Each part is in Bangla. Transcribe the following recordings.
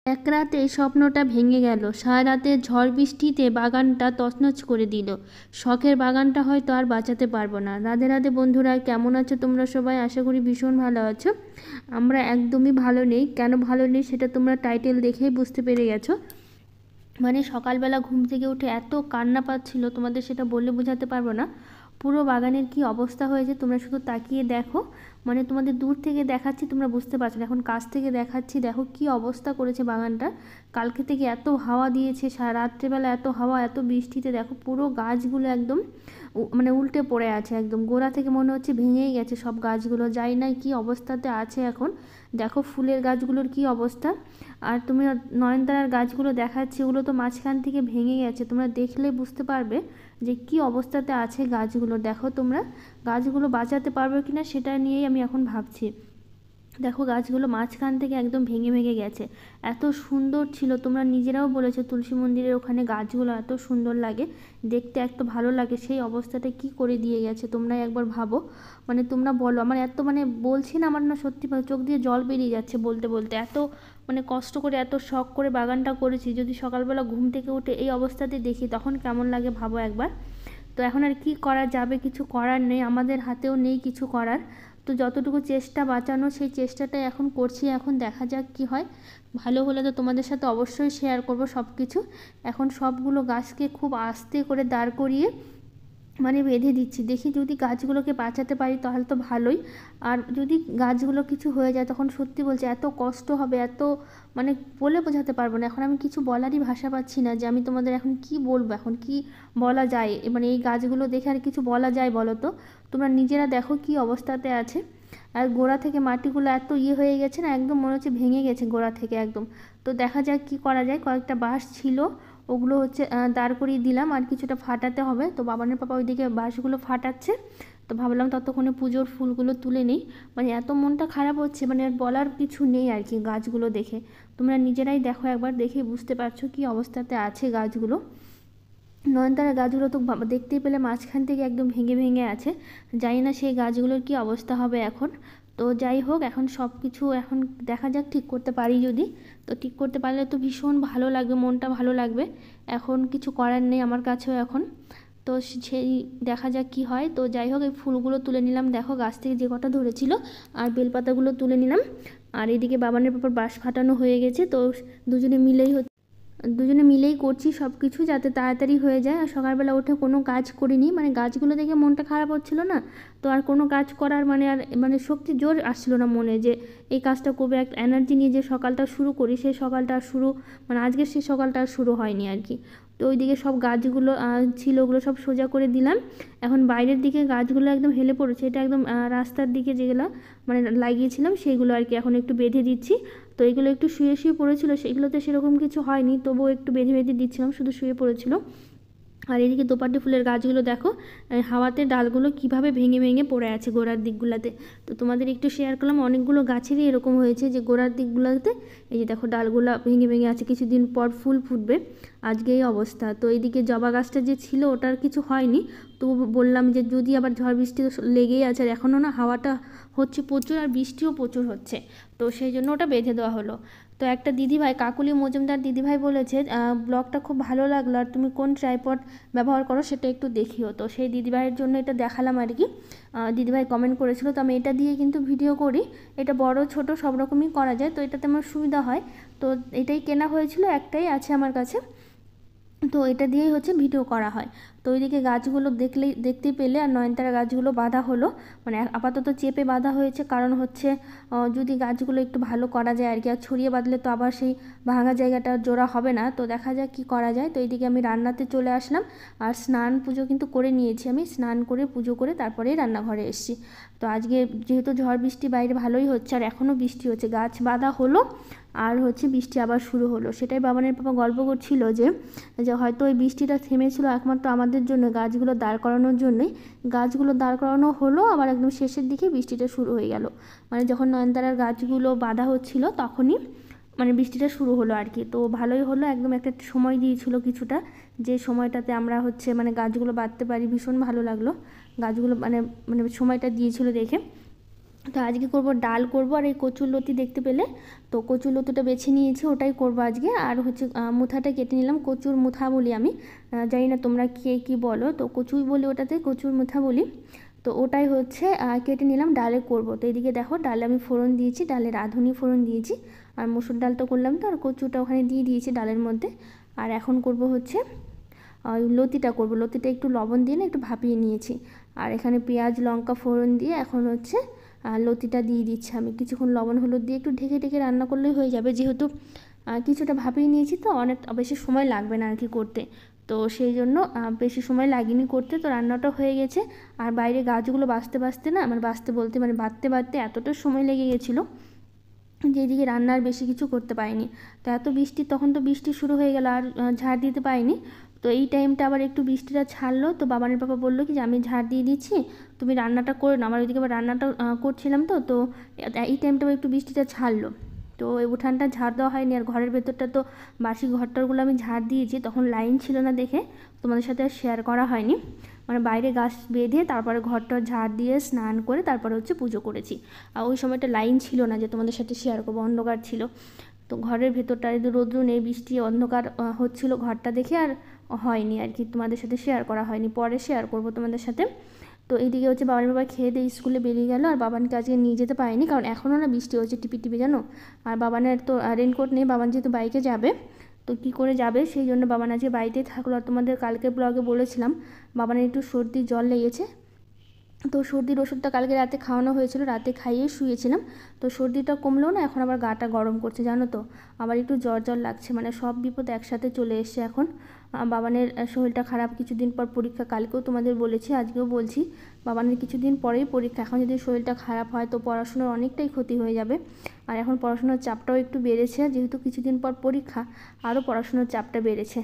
এক রাতে স্বপ্নটা ভেঙে গেল। সারা রাতের ঝড় বৃষ্টিতে বাগানটা তছনছ করে দিল। শখের বাগানটা হয়তো আর বাঁচাতে পারবো না। রাধে রাধে বন্ধুরা, কেমন আছো তোমরা সবাই? আশা করি ভীষণ ভালো আছো। আমরা একদমই ভালো নেই। কেন ভালো নেই সেটা তোমরা টাইটেল দেখেই বুঝতে পেরে গেছো। মানে সকালবেলা ঘুম থেকে উঠে এত কান্না পাচ্ছিল, তোমাদের সেটা বললে বোঝাতে পারবো না। পুরো বাগানের কি অবস্থা হয়েছে তোমরা শুধু তাকিয়ে দেখো। মানে তোমাদের দূর থেকে দেখাচ্ছি, তোমরা বুঝতে পারছো না, এখন কাছ থেকে দেখাচ্ছি। দেখো কি অবস্থা করেছে বাগানটা। কালকে থেকে এত হাওয়া দিয়েছে, সারা রাত্রেবেলা এত হাওয়া, এত বৃষ্টিতে দেখো পুরো গাছগুলো একদম মানে উল্টে পড়ে আছে, একদম গোড়া থেকে মনে হচ্ছে ভেঙেই গেছে সব গাছগুলো। যাই না কি অবস্থাতে আছে এখন। দেখো ফুলের গাছগুলোর কি অবস্থা। আর তুমি নয়নতারার গাছগুলো দেখাচ্ছি, ওগুলো তো মাঝখান থেকে ভেঙে গেছে। তোমরা দেখলে বুঝতে পারবে যে কি অবস্থাতে আছে গাছগুলো। দেখো তোমরা গাছগুলো বাঁচাতে পারবে কিনা সেটা নিয়েই আমি এখন ভাবছি। দেখো গাছগুলো মাঝখান থেকে একদম ভেঙে ভেঙে গেছে। এত সুন্দর ছিল, তোমরা নিজেরাও বলেছো তুলসী মন্দিরের ওখানে গাছগুলো এত সুন্দর লাগে দেখতে, এত ভালো লাগে, সেই অবস্থাটা কি করে দিয়ে গেছে তোমরাই একবার ভাবো। মানে তোমরা বলো, আমার এত মানে বলছি না, আমার না সত্যি চোখ দিয়ে জল বেরিয়ে যাচ্ছে বলতে বলতে। এত মানে কষ্ট করে এত শখ করে বাগানটা করেছি, যদি সকালবেলা ঘুম থেকে উঠে এই অবস্থাতে দেখি তখন কেমন লাগে ভাবো একবার। তো এখন আর কি করা যাবে, কিছু করার নেই, আমাদের হাতেও নেই কিছু করার। তো যতটুকু চেষ্টা বাঁচানো, সেই চেষ্টাটাই এখন করছি। এখন দেখা যাক কি হয়। ভালো হলে তো তোমাদের সাথে অবশ্যই শেয়ার করব সব কিছু। এখন সবগুলো গাছকে খুব আস্তে করে দাঁড় করিয়ে মানে বেঁধে দিচ্ছি, দেখি যদি গাছগুলোকে বাঁচাতে পারি তাহলে তো ভালোই। আর যদি গাছগুলো কিছু হয়ে যায় তখন সত্যি বলছি এত কষ্ট হবে, এত মানে বলে বোঝাতে পারবো না। এখন আমি কিছু বলারই ভাষা পাচ্ছি না যে আমি তোমাদের এখন কি বলবো, এখন কি বলা যায়। মানে এই গাছগুলো দেখে আর কিছু বলা যায় বলো তো? তোমরা নিজেরা দেখো কি অবস্থাতে আছে। আর গোড়া থেকে মাটিগুলো এত হয়ে গেছে না, একদম মনে হচ্ছে ভেঙে গেছে গোড়া থেকে একদম। তো দেখা যাক কি করা যায়। কয়েকটা বাঁশ ছিল, ওগুলো হচ্ছে দাঁড় করিয়ে দিলাম, আর কিছুটা ফাটাতে হবে। তো বাবানের পাপা ওইদিকে বাঁশগুলো ফাটাচ্ছে। তো ভাবলাম ততক্ষণে পুজোর ফুলগুলো তুলে নিই। মানে এত মনটা খারাপ হচ্ছে, মানে আর বলার কিছু নেই আর কি গাছগুলো দেখে। তোমরা নিজেরাই দেখো একবার, দেখে বুঝতে পারছো কি অবস্থাতে আছে গাছগুলো। নয়নতারা গাছগুলো তো দেখতেই পেলে মাঝখান থেকে একদম ভেঙে ভেঙে আছে। জানি না সেই গাছগুলোর কি অবস্থা হবে এখন। তো যাই হোক, এখন সব কিছু এখন দেখা যাক ঠিক করতে পারি যদি। তো ঠিক করতে পারলে তো ভীষণ ভালো লাগবে, মনটা ভালো লাগবে। এখন কিছু করার নেই আমার কাছেও এখন। তো সেই দেখা যাক কি হয়। তো যাই হোক, এই ফুলগুলো তুলে নিলাম, দেখো গাছ থেকে যে কটা ধরেছিল। আর বেলপাতাগুলো তুলে নিলাম। আর এদিকে বাবানের পাপার বাঁশ ফাটানো হয়ে গেছে। তো দুজনে মিলেই করছি সব কিছু যাতে তাড়াতাড়ি হয়ে যায়। আর সকালবেলা উঠে কোনো কাজ করিনি, মানে গাছগুলো দেখে মনটা খারাপ হচ্ছিল না। তো আর কোনো কাজ করার মানে আর মানে শক্তি জোর আসছিল না মনে, যে এই কাজটা করবে। একটা এনার্জি নিয়ে যে সকালটা শুরু করি, সেই সকালটা আর শুরু মানে আজকের সেই সকালটা আর শুরু হয়নি আর কি। তো ওইদিকে সব গাছগুলো ছিল, ওগুলো সব সোজা করে দিলাম। এখন বাইরের দিকে গাছগুলো একদম হেলে পড়েছে, এটা একদম রাস্তার দিকে যেগুলো মানে লাগিয়েছিলাম সেইগুলো আর কি এখন একটু বেঁধে দিচ্ছি। তো এগুলো একটু শুয়ে শুয়ে পড়েছিল, সেগুলোতে সেরকম কিছু হয়নি, তবুও একটু বেঁধে বেঁধে দিচ্ছিলাম, শুধু শুয়ে পড়েছিল। আর এদিকে দোপাটি ফুলের গাছগুলো দেখো হাওয়াতে ডালগুলো কিভাবে ভেঙে ভেঙে পড়ে আছে গোড়ার দিকগুলোতে। তো তোমাদের একটু শেয়ার করলাম, অনেকগুলো গাছেরই এরকম হয়েছে যে গোড়ার দিকগুলোতে এই যে দেখো ডালগুলো ভেঙে ভেঙে আছে, কিছুদিন পর ফুল ফুটবে। আজকে এই অবস্থা। তো এইদিকে জবা গাছটা যে ছিল ওটার কিছু হয়নি। তো বললাম যে যদি আবার ঝড় বৃষ্টি তো লেগেই আছে, আর এখনও না হাওয়াটা হচ্ছে প্রচুর, আর বৃষ্টিও প্রচুর হচ্ছে। তো সেই জন্য ওটা বেঁধে দেওয়া হলো। তো একটা দিদিভাই, কাকুলি মজুমদার দিদিভাই বলেছে ব্লগটা খুব ভালো লাগলো, আর তুমি কোন ট্রাইপড ব্যবহার করো সেটা একটু দেখিও। তো সেই দিদিভাইয়ের জন্য এটা দেখালাম আর কি। দিদিভাই কমেন্ট করেছিল, তো আমি এটা দিয়ে কিন্তু ভিডিও করি। এটা বড় ছোট সব রকমই করা যায়, তো এটাতে আমার সুবিধা হয়। তো এটাই কেনা হয়েছিল, একটাই আছে আমার কাছে। তো এটা দিয়েই হচ্ছে ভিডিও করা হয়। তো ওইদিকে গাছগুলো দেখতেই পেলে, আর নয়নতারা গাছগুলো বাঁধা হলো, মানে আপাতত চেপে বাঁধা হয়েছে, কারণ হচ্ছে যদি গাছগুলো একটু ভালো করা যায় আর কি। আর ছড়িয়ে বাঁধলে তো আবার সেই ভাঙা জায়গাটা জোড়া হবে না। তো দেখা যাক কি করা যায়। তো এইদিকে আমি রান্নাতে চলে আসলাম। আর স্নান পুজো কিন্তু করে নিয়েছি, আমি স্নান করে পুজো করে তারপরেই রান্নাঘরে এসেছি। তো আজকে যেহেতু ঝড় বৃষ্টি বাইরে ভালোই হচ্ছে, আর এখনও বৃষ্টি হচ্ছে, গাছ বাঁধা হলো আর হচ্ছে বৃষ্টি আবার শুরু হলো। সেটাই বাবানের পাপা গল্প করছিল যে হয়তো ওই বৃষ্টিটা থেমেছিল একমাত্র আমাদের জন্য, গাছগুলো দাঁড় করানোর জন্যই। গাছগুলো দাঁড় করানো হলো, আবার একদম শেষের দিকে বৃষ্টিটা শুরু হয়ে গেল। মানে যখন নয়নতারার গাছগুলো বাঁধা হচ্ছিল তখনই মানে বৃষ্টিটা শুরু হলো আর কি। তো ভালোই হলো, একদম একটা সময় দিয়েছিল কিছুটা, যে সময়টাতে আমরা হচ্ছে মানে গাছগুলো বাঁধতে পারি। ভীষণ ভালো লাগলো গাছগুলো মানে মানে সময়টা দিয়েছিল দেখে। তো আজকে করব ডাল করব, আর এই কচুর লতি দেখতে পেলে, তো কচুর লতিটা বেছে নিয়েছি, ওটাই করব আজকে। আর হচ্ছে মুথাটা কেটে নিলাম, কচুর মুথা বলি আমি, জানি না তোমরা কে কী বলো, তো কচুই বলি ওটাতে, কচুর মুথা বলি। তো ওটাই হচ্ছে কেটে নিলাম, ডালে করব। তো এদিকে দেখো ডালে আমি ফোড়ন দিয়েছি, ডালে রাঁধুনি ফোড়ন দিয়েছি, আর মসুর ডাল তো করলাম, তো আর কচুটা ওখানে দিয়ে দিয়েছি ডালের মধ্যে। আর এখন করব হচ্ছে লতিটা করব, লতিটা একটু লবণ দিয়ে না একটু ভাপিয়ে নিয়েছি। আর এখানে পেঁয়াজ লঙ্কা ফোড়ন দিয়ে এখন হচ্ছে লতিটা দিয়ে দিচ্ছি আমি, কিছুক্ষণ লবণ হলুদ দিয়ে একটু ঢেকে ঢেকে রান্না করলেই হয়ে যাবে, যেহেতু কিছুটা ভাপিয়ে নিয়েছি, তো অনেক বেশি সময় লাগবে না আর কি করতে। তো সেই জন্য বেশি সময় লাগেনি করতে, তো রান্নাটা হয়ে গেছে। আর বাইরে গাছগুলো বাছতে বাছতে না, মানে বাছতে বলতে মানে বাঁধতে বাঁধতে এতটা সময় লেগে গেছিলো যে এদিকে রান্নার বেশি কিছু করতে পারিনি। তো এত বৃষ্টি, তখন তো বৃষ্টি শুরু হয়ে গেল, আর ঝাড় দিতে পারিনি। তো এই টাইমটা আবার একটু বৃষ্টিটা ছাড়লো, তো বাবানের পাপা বললো কি যে আমি ঝাড় দিয়ে দিচ্ছি, তুমি রান্নাটা করে নাও। আমার ওইদিকে আবার রান্নাটা করছিলাম, তো এই টাইমটা একটু বৃষ্টিটা ছাড়লো, তো এই উঠানটা ঝাড় দেওয়া হয়নি। আর ঘরের ভেতরটা তো বাসি ঘরটারগুলো আমি ঝাড় দিয়েছি, তখন লাইন ছিল না দেখে তোমাদের সাথে আর শেয়ার করা হয়নি। মানে বাইরে গাছ বেঁধে তারপরে ঘরটা ঝাড় দিয়ে স্নান করে তারপরে হচ্ছে পুজো করেছি। আর ওই সময়টা লাইন ছিল না যে তোমাদের সাথে শেয়ার করবো, অন্ধকার ছিল। তো ঘরের ভেতরটা রৌদ্র নেই, বৃষ্টি অন্ধকার হচ্ছিল ঘরটা দেখে, আর হয়নি আর কি, তোমাদের সাথে শেয়ার করা হয়নি, পরে শেয়ার করব তোমাদের সাথে। তো এইদিকে হচ্ছে বাবার বাবা খেয়ে দিয়ে স্কুলে বেরিয়ে গেল, আর বাবানকে আজকে নিয়ে যেতে পারিনি, কারণ এখনও না বৃষ্টি হচ্ছে টিপি টিপি জানো। আর বাবানের তো রেনকোট নেই, বাবান যেহেতু বাইকে যাবে, তো কী করে যাবে, সেই জন্য বাবান আজকে বাড়িতেই থাকলো। আর তোমাদের কালকে ব্লগে বলেছিলাম বাবানের একটু সর্দি জ্বর লেগেছে, তো সর্দির ওষুধটা কালকে রাতে খাওয়ানো হয়েছিল, রাতে খাইয়ে শুয়েছিলাম। তো সর্দিটা কমলেও না এখন আবার গাটা গরম করছে জানো তো, আবার একটু জ্বর জ্বর লাগছে, মানে সব বিপদ একসাথে চলে এসছে এখন। বাবানের শরীরটা খারাপ, কিছুদিন পর পরীক্ষা, কালকেও তোমাদের বলেছি আজকেও বলছি, বাবানের কিছুদিন পরেই পরীক্ষা। এখন যদি শরীরটা খারাপ হয় তো পড়াশোনার অনেকটাই ক্ষতি হয়ে যাবে। আর এখন পড়াশোনার চাপটাও একটু বেড়েছে, যেহেতু কিছুদিন পর পরীক্ষা, আরও পড়াশোনার চাপটা বেড়েছে।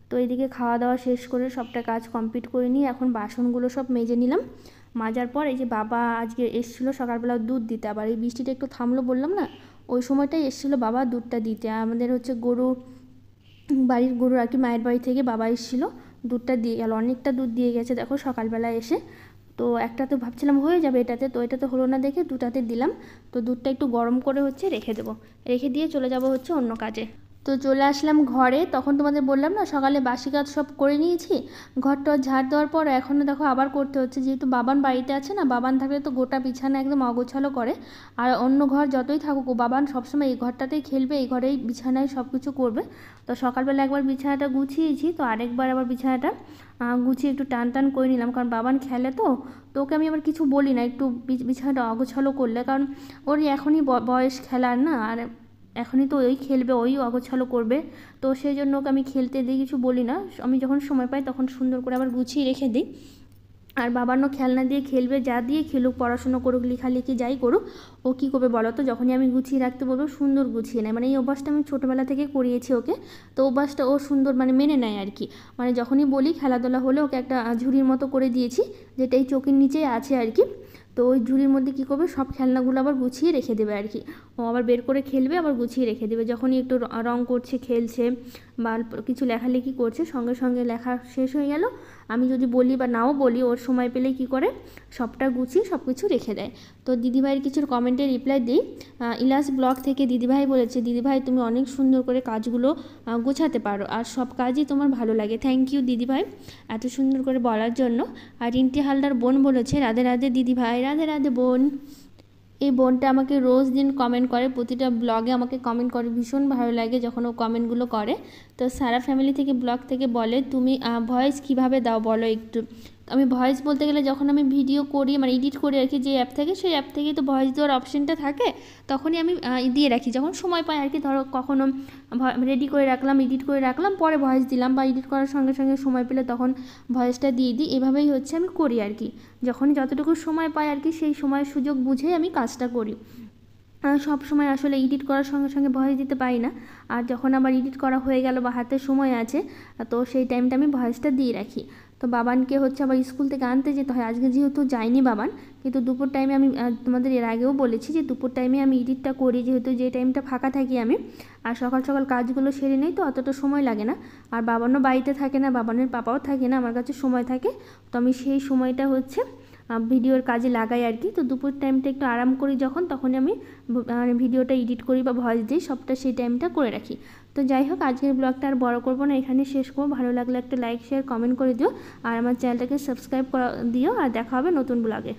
তো এইদিকে খাওয়া দাওয়া শেষ করে সবটা কাজ কমপ্লিট করে নিয়ে এখন বাসনগুলো সব মেজে নিলাম। মাজার পর এই যে বাবা আজকে এসেছিলো সকালবেলা দুধ দিতে, আবার এই বৃষ্টিটা একটু থামলো বললাম না, ওই সময়টাই এসেছিলো বাবা দুধটা দিতে। আমাদের হচ্ছে গরু, বাড়ির গরু আর কি, মায়ের বাড়ি থেকে বাবা এসেছিলো, দুধটা দিয়ে গেল, অনেকটা দুধ দিয়ে গেছে দেখো সকালবেলা এসে। তো একটা তো ভাবছিলাম হয়ে যাবে এটাতে, তো এটাতে হলো না দেখে দুটাতে দিলাম। তো দুধটা একটু গরম করে হচ্ছে রেখে দেবো, রেখে দিয়ে চলে যাব হচ্ছে অন্য কাজে। তো চলে আসলাম ঘরে, তখন তোমাদের বললাম না সকালে বাসি কাজ সব করে নিয়েছি, ঘরটা ঝাড় দেওয়ার পর এখনও দেখো আবার করতে হচ্ছে, যেহেতু বাবান বাড়িতে আছে না, বাবান থাকলে তো গোটা বিছানা একদম অগোছালো করে। আর অন্য ঘর যতই থাকুক, বাবান সবসময় এই ঘরটাতেই খেলবে, এই ঘরেই বিছানায় সব কিছু করবে। তো সকালবেলা একবার বিছানাটা গুছিয়েছি, তো আরেকবার আবার বিছানাটা গুছিয়ে একটু টান টান করে নিলাম, কারণ বাবান খেলে তো ওকে আমি আবার কিছু বলি না একটু বিছানাটা অগোছালো করলে, কারণ ওর এখনই বয়স খেলার না, আর এখনই তো ওই খেলবে, ওই অগোছালো করবে। তো সেই জন্য ওকে আমি খেলতে দিই, কিছু বলি না, আমি যখন সময় পাই তখন সুন্দর করে আবার গুছিয়ে রেখে দিই। আর বাবানও খেলনা দিয়ে খেলবে, যা দিয়ে খেলুক, পড়াশুনো করুক, লেখালেখি যাই করুক, ও কী করবে বলো তো, যখনই আমি গুছিয়ে রাখতে বলবো সুন্দর গুছিয়ে নেয়, মানে এই অভ্যাসটা আমি ছোটোবেলা থেকে করিয়েছি ওকে। তো অভ্যাসটা ও সুন্দর মানে মেনে নেয় আর কি। মানে যখনই বলি খেলাধুলা হলে ওকে একটা ঝুড়ির মতো করে দিয়েছি, যেটা এই চোখের নিচেই আছে আর কি। তো ওই ঝুড়ির মধ্যে কী করবে, সব খেলনাগুলো আবার গুছিয়ে রেখে দেবে আর কি, ও আবার বের করে খেলবে, আবার গুছিয়ে রেখে দেবে। যখনই একটু রং করছে, খেলছে, বা কিছু লেখালেখি করছে, সঙ্গে সঙ্গে লেখা শেষ হয়ে গেল, আমি যদি বলি বা নাও বলি, ওর সময় পেলেই কী করে সবটা গুছিয়ে সব কিছু রেখে দেয়। তো দিদিভাইয়ের কিছুর কমেন্টে রিপ্লাই দিই। ইলাস ব্লগ থেকে দিদিভাই বলেছে, দিদিভাই তুমি অনেক সুন্দর করে কাজগুলো গোছাতে পারো, আর সব কাজই তোমার ভালো লাগে। থ্যাংক ইউ দিদিভাই এত সুন্দর করে বলার জন্য। আর রিন্টি হালদার বোন বলেছে, রাধে রাধে দিদিভাই, রাধে রাধে বোন। এই বোনটা আমাকে রোজ দিন কমেন্ট করে, প্রতিটা ব্লগে আমাকে কমেন্ট করে, ভীষণ ভালো লাগে যখন ও কমেন্টগুলো করে। তো সারা ফ্যামিলি থেকে ব্লগ থেকে বলে, তুমি ভয়েস কিভাবে দাও বলো একটু। আমি ভয়েস বলতে গেলে যখন আমি ভিডিও করি, মানে এডিট করি আর কি, যে অ্যাপ থেকে, সেই অ্যাপ থেকেই তো ভয়েস দেওয়ার অপশানটা থাকে, তখনই আমি দিয়ে রাখি যখন সময় পাই আর কি। ধরো কখনো রেডি করে রাখলাম, এডিট করে রাখলাম, পরে ভয়েস দিলাম, বা এডিট করার সঙ্গে সঙ্গে সময় পেলে তখন ভয়েসটা দিয়ে দিই, এভাবেই হচ্ছে আমি করি আর কি। যখনই যতটুকু সময় পাই আর কি, সেই সময়ের সুযোগ বুঝেই আমি কাজটা করি। সব সময় আসলে এডিট করার সঙ্গে সঙ্গে ভয়েস দিতে পারি না, আর যখন আমার এডিট করা হয়ে গেল বা হাতে সময় আছে, তো সেই টাইমটা আমি ভয়েসটা দিয়ে রাখি। তো বাবানকে হচ্ছে আবার স্কুল থেকে আনতে যেতে হয়, আজকে যেহেতু যাইনি বাবান, কিন্তু দুপুর টাইমে আমি তোমাদের এর আগেও বলেছি যে দুপুর টাইমে আমি এডিটটা করি, যেহেতু যে টাইমটা ফাঁকা থাকি আমি, আর সকাল সকাল কাজগুলো সেরে নেই, তো অতটা সময় লাগে না। আর বাবানও বাড়িতে থাকে না, বাবানের পাপাও থাকে না, আমার কাছে সময় থাকে, তো আমি সেই সময়টা হচ্ছে ভিডিওর কাজে লাগাই আর কি। তো দুপুর টাইমটা একটু আরাম করি যখন, তখনই আমি ভিডিওটা এডিট করি বা ভয়েস দিই, সবটা সেই টাইমটা করে রাখি। তো যাই হোক, আজকের ব্লগটা আর বড় করবো না, এখানে শেষ করবো। ভালো লাগলে একটা লাইক শেয়ার কমেন্ট করে দিও, আর আমার চ্যানেলটাকে সাবস্ক্রাইব দিও, আর দেখা হবে নতুন ব্লগে।